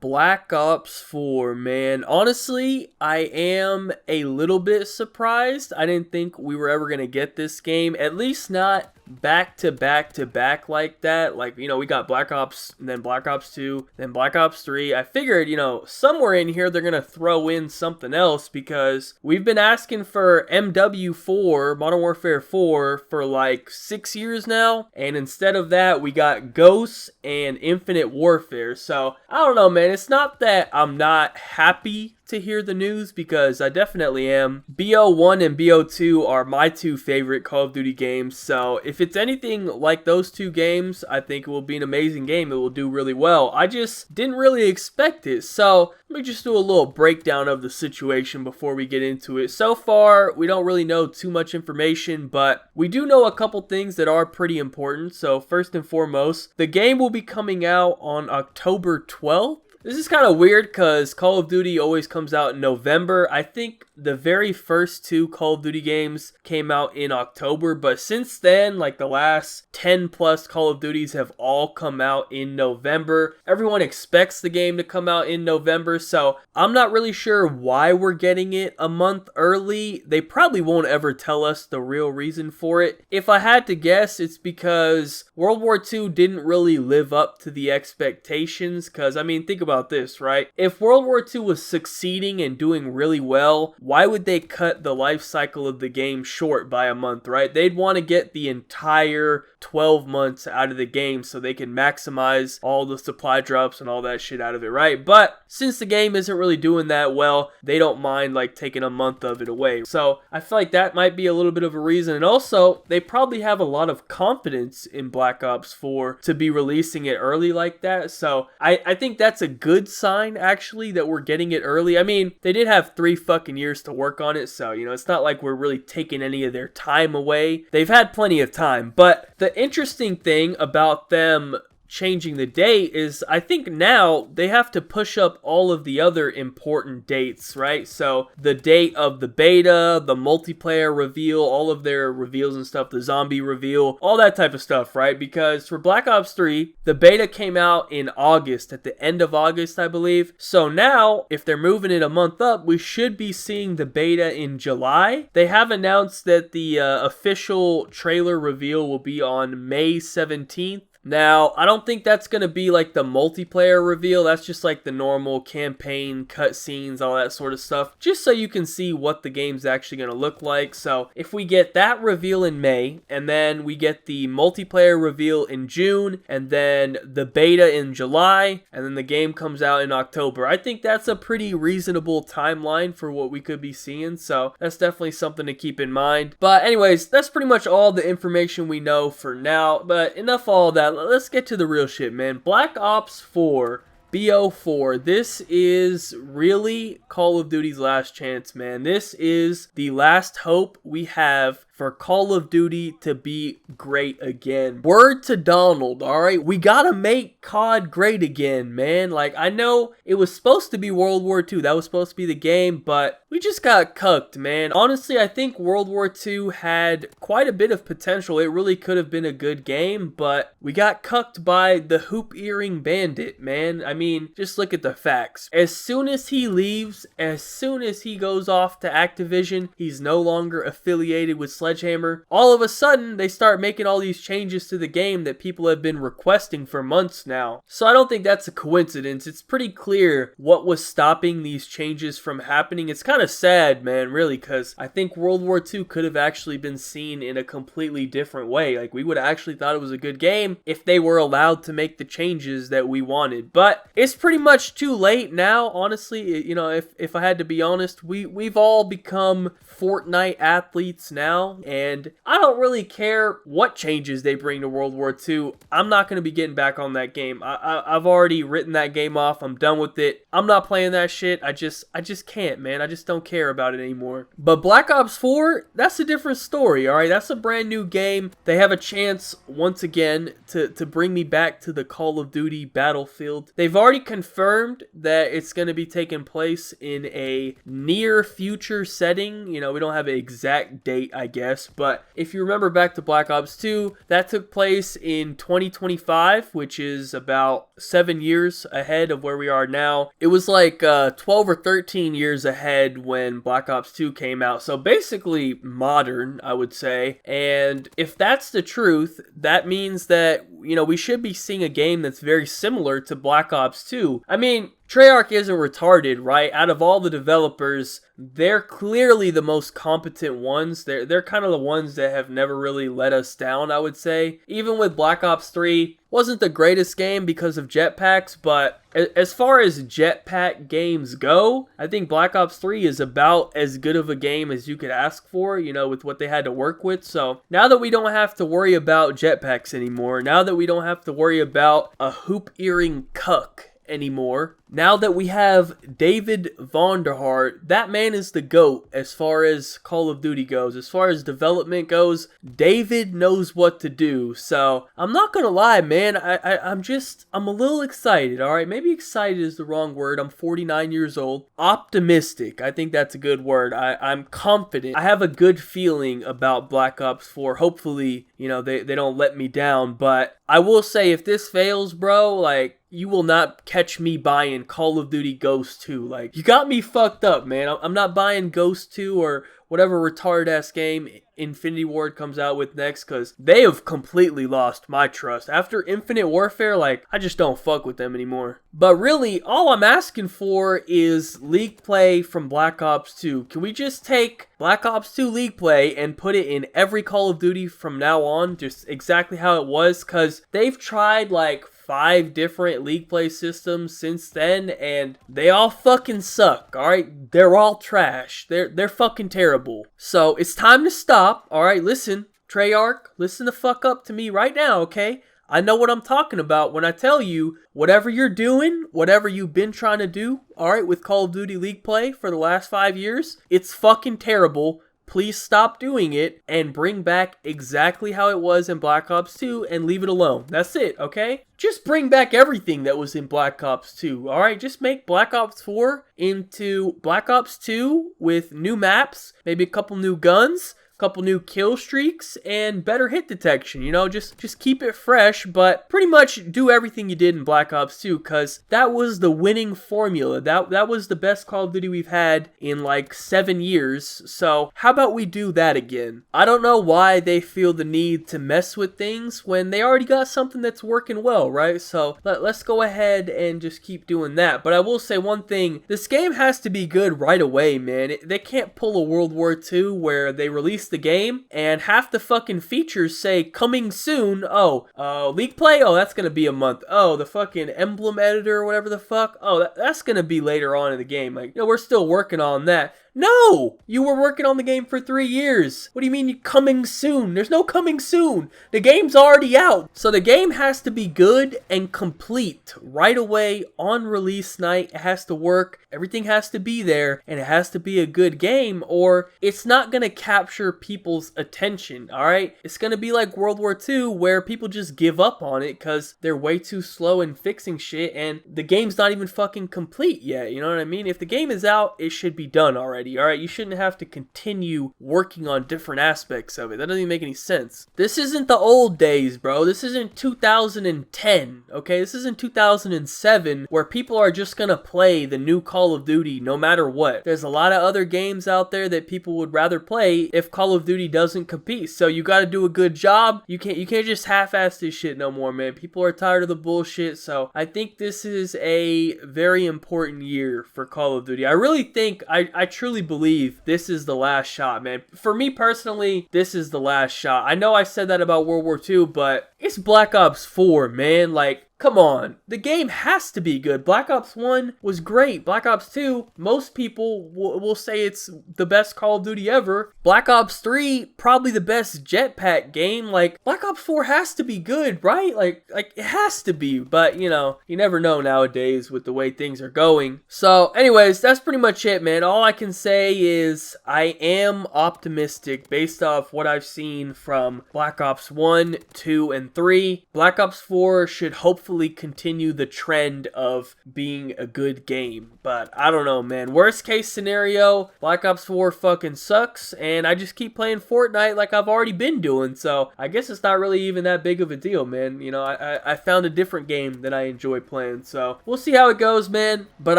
Black Ops 4, man. Honestly, I am a little bit surprised. I didn't think we were ever going to get this game, at least not back to back to back like that. Like, we got Black Ops, and then Black Ops 2, then Black Ops 3. I figured, somewhere in here they're going to throw in something else because we've been asking for MW4, Modern Warfare 4, for like 6 years now. And instead of that, we got Ghosts and Infinite Warfare. So, I don't know, man. It's not that I'm not happy to hear the news, because I definitely am. BO1 and BO2 are my two favorite Call of Duty games, so if it's anything like those two games, I think it will be an amazing game. It will do really well. I just didn't really expect it, so let me just do a little breakdown of the situation before we get into it. So far, we don't really know too much information, but we do know a couple things that are pretty important. So first and foremost, the game will be coming out on October 12th. This is kind of weird because Call of Duty always comes out in November. I think the very first two Call of Duty games came out in October, but since then, like the last 10 plus Call of Duties have all come out in November. Everyone expects the game to come out in November, so I'm not really sure why we're getting it a month early. They probably won't ever tell us the real reason for it. If I had to guess, it's because World War II didn't really live up to the expectations, because, I mean, think about this, right? If World War II was succeeding and doing really well, why would they cut the life cycle of the game short by a month, right? They'd want to get the entire 12 months out of the game so they can maximize all the supply drops and all that shit out of it, right? But since the game isn't really doing that well, they don't mind like taking a month of it away. So I feel like that might be a little bit of a reason. And also, they probably have a lot of confidence in Black Ops 4 to be releasing it early like that. So I think that's a good sign, actually, that we're getting it early. I mean, they did have 3 fucking years to work on it, so, it's not like we're really taking any of their time away. They've had plenty of time, but the interesting thing about them changing the date is I think now they have to push up all of the other important dates, right? So the date of the beta, the multiplayer reveal, all of their reveals and stuff, the zombie reveal, all that type of stuff, right? Because for Black Ops 3, the beta came out in August, at the end of August, I believe. So now, if they're moving it a month up, we should be seeing the beta in July. They have announced that the official trailer reveal will be on May 17th. Now, I don't think that's going to be like the multiplayer reveal. That's just like the normal campaign, cutscenes, all that sort of stuff. Just so you can see what the game's actually going to look like. So, if we get that reveal in May, and then we get the multiplayer reveal in June, and then the beta in July, and then the game comes out in October, I think that's a pretty reasonable timeline for what we could be seeing. So, that's definitely something to keep in mind. But anyways, that's pretty much all the information we know for now. But enough of all that. Let's get to the real shit, man. Black Ops 4, BO4, this is really Call of Duty's last chance, man. This is the last hope we have for Call of Duty to be great again. Word to Donald, alright? We gotta make COD great again, man. Like, I know it was supposed to be World War II. That was supposed to be the game, but we just got cucked, man. Honestly, I think World War II had quite a bit of potential. It really could have been a good game, but we got cucked by the Hoop Earring Bandit, man. I mean, just look at the facts. As soon as he leaves, as soon as he goes off to Activision, he's no longer affiliated with Sledgehammer. All of a sudden, they start making all these changes to the game that people have been requesting for months now. So I don't think that's a coincidence. It's pretty clear what was stopping these changes from happening. It's kind of sad, man, really, because I think World War II could have actually been seen in a completely different way. Like, we would have actually thought it was a good game if they were allowed to make the changes that we wanted. But it's pretty much too late now, honestly. If I had to be honest, we've all become Fortnite athletes now, and I don't really care what changes they bring to World War II. I'm not going to be getting back on that game. I've already written that game off. I'm done with it. I'm not playing that shit. I just can't, man. I just don't care about it anymore. But Black Ops 4, that's a different story, alright? That's a brand new game. They have a chance, once again, to bring me back to the Call of Duty battlefield. They've already confirmed that it's going to be taking place in a near future setting. We don't have an exact date, I guess, guess. But if you remember back to Black Ops 2, that took place in 2025, which is about 7 years ahead of where we are now. It was like 12 or 13 years ahead when Black Ops 2 came out. So basically modern, I would say. And if that's the truth, that means that, you know, we should be seeing a game that's very similar to Black Ops 2. I mean, Treyarch isn't retarded, right? Out of all the developers, they're clearly the most competent ones. They're kind of the ones that have never really let us down, I would say. Even with Black Ops 3, wasn't the greatest game because of jetpacks, but as far as jetpack games go, I think Black Ops 3 is about as good of a game as you could ask for, you know, with what they had to work with. So now that we don't have to worry about jetpacks anymore, now that we don't have to worry about a hoop earring cuck anymore, now that we have David Vonderhaar, that man is the GOAT as far as Call of Duty goes. As far as development goes, David knows what to do. So I'm not gonna lie, man, I'm a little excited, alright? Maybe excited is the wrong word. I'm 49 years old. Optimistic, I think that's a good word. I'm confident. I have a good feeling about Black Ops 4. Hopefully, you know, they don't let me down. But I will say, if this fails, bro, like, you will not catch me buying Call of Duty Ghost 2. Like, you got me fucked up, man. I'm not buying Ghost 2 or whatever retard-ass game Infinity Ward comes out with next, because they have completely lost my trust. After Infinite Warfare, like, I just don't fuck with them anymore. But really, all I'm asking for is League Play from Black Ops 2. Can we just take Black Ops 2 League Play and put it in every Call of Duty from now on, just exactly how it was? Because they've tried, like, 5 different League Play systems since then, and they all fucking suck, alright? They're all trash. They're fucking terrible. So, it's time to stop, alright? Listen, Treyarch, listen the fuck up to me right now, okay? I know what I'm talking about when I tell you, whatever you're doing, whatever you've been trying to do, alright, with Call of Duty League Play for the last 5 years, it's fucking terrible. Please stop doing it and bring back exactly how it was in Black Ops 2 and leave it alone. That's it, okay? Just bring back everything that was in Black Ops 2, alright? Just make Black Ops 4 into Black Ops 2 with new maps, maybe a couple new guns, couple new kill streaks, and better hit detection. You know, just keep it fresh, but pretty much do everything you did in Black Ops 2, because that was the winning formula. That was the best Call of Duty we've had in like 7 years. So how about we do that again? I don't know why they feel the need to mess with things when they already got something that's working well, right? So let's go ahead and just keep doing that. But I will say one thing, this game has to be good right away, man. They can't pull a World War II where they release the game and half the fucking features say coming soon. League Play, that's gonna be a month. The fucking emblem editor or whatever the fuck, that's gonna be later on in the game. Like, we're still working on that. No! You were working on the game for 3 years. What do you mean coming soon? There's no coming soon. The game's already out. So the game has to be good and complete right away on release night. It has to work. Everything has to be there. And it has to be a good game, or it's not going to capture people's attention, alright? It's going to be like World War II, where people just give up on it because they're way too slow in fixing shit, and the game's not even fucking complete yet. You know what I mean? If the game is out, it should be done already. Alright, you shouldn't have to continue working on different aspects of it. That doesn't even make any sense. This isn't the old days, bro. This isn't 2010, okay? This isn't 2007, where people are just gonna play the new Call of Duty no matter what. There's a lot of other games out there that people would rather play if Call of Duty doesn't compete. So you gotta do a good job. You can't just half-ass this shit no more, man. People are tired of the bullshit. So I think this is a very important year for Call of Duty. I really think, I truly believe this is the last shot, man. For me personally, this is the last shot. I know I said that about World War II, but it's Black Ops 4, man. Like, come on. The game has to be good. Black Ops 1 was great. Black Ops 2, most people will say it's the best Call of Duty ever. Black Ops 3, probably the best jetpack game. Like, Black Ops 4 has to be good, right? Like it has to be. But, you know, you never know nowadays with the way things are going. So, anyways, that's pretty much it, man. All I can say is I am optimistic based off what I've seen from Black Ops 1, 2, and and 3. Black Ops 4 should hopefully continue the trend of being a good game. But I don't know, man. Worst case scenario, Black Ops 4 fucking sucks, and I just keep playing Fortnite like I've already been doing. So I guess it's not really even that big of a deal, man. You know, I found a different game that I enjoy playing. So we'll see how it goes, man. But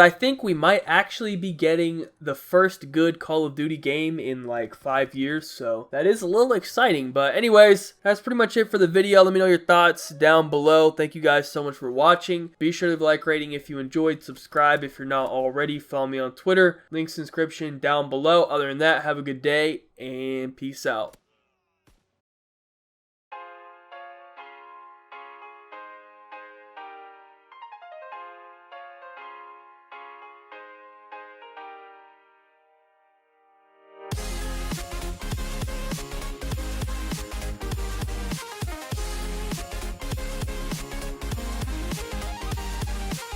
I think we might actually be getting the first good Call of Duty game in like 5 years. So that is a little exciting. But anyways, that's pretty much it for the video. Let me know your thoughts down below. Thank you guys so much for watching. Be sure to leave a like rating if you enjoyed. Subscribe if you're not already. Follow me on Twitter. Links in the description down below. Other than that, have a good day and peace out.